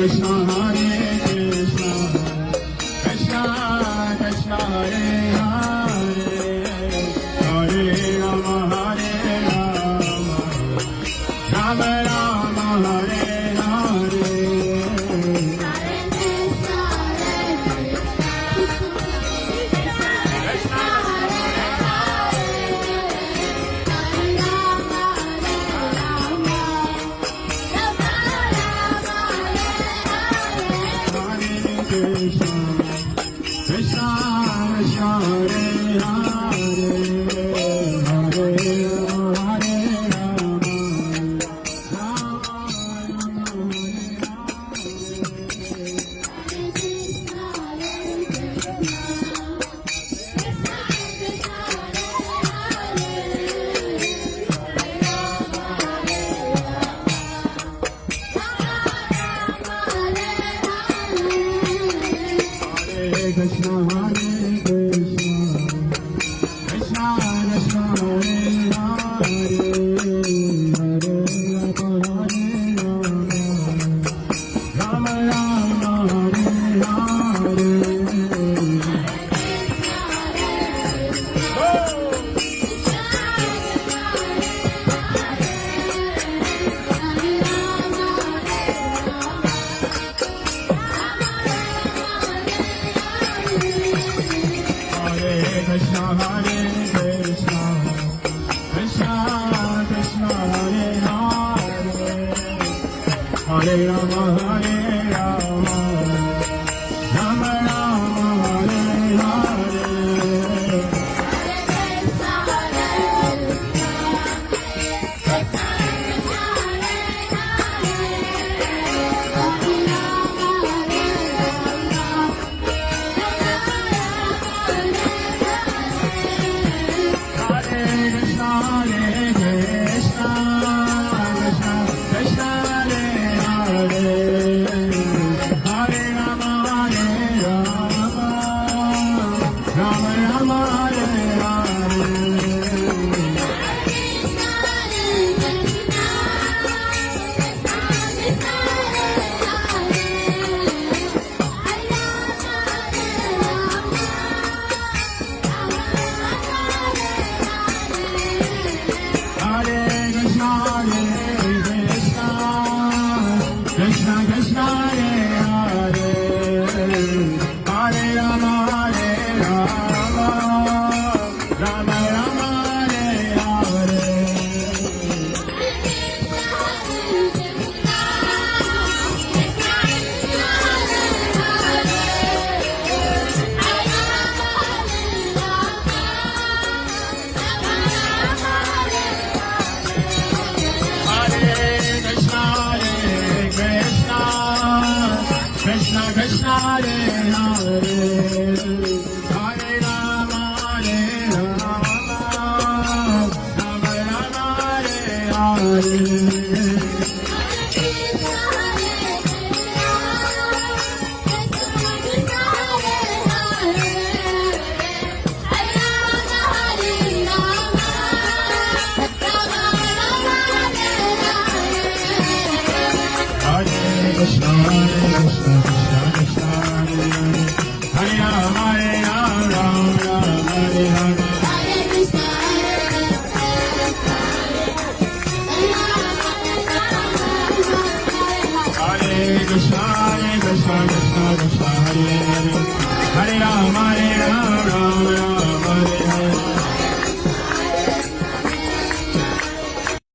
Krishna Hare Krishna Krishna Krishna Hare Hare Hare Rama Hare Rama Rama Rama Hare Hare Krishna Krishna Krishna Hare Hare Hare Hare Rama Rama Krishna Hare Krishna Krishna Krishna Hare Hare Hare Rama Hare Rama Rama Rama Hare Krishna Hare Krishna Krishna Krishna Hare Hare Hare Rama Hare Rama Rama Rama Hare Hare Krishna Krishna Hare Hare Hare Rama Hare Rama Rama Rama Hare Hare Krishna Krishna Hare Hare Hare Rama Hare Rama Rama Rama Hare Hare Krishna Krishna Krishna Hare Hare Rama Rama Hare Hare Hare Krishna Krishna Krishna Hare Hare Hare Rama Rama Hare Hare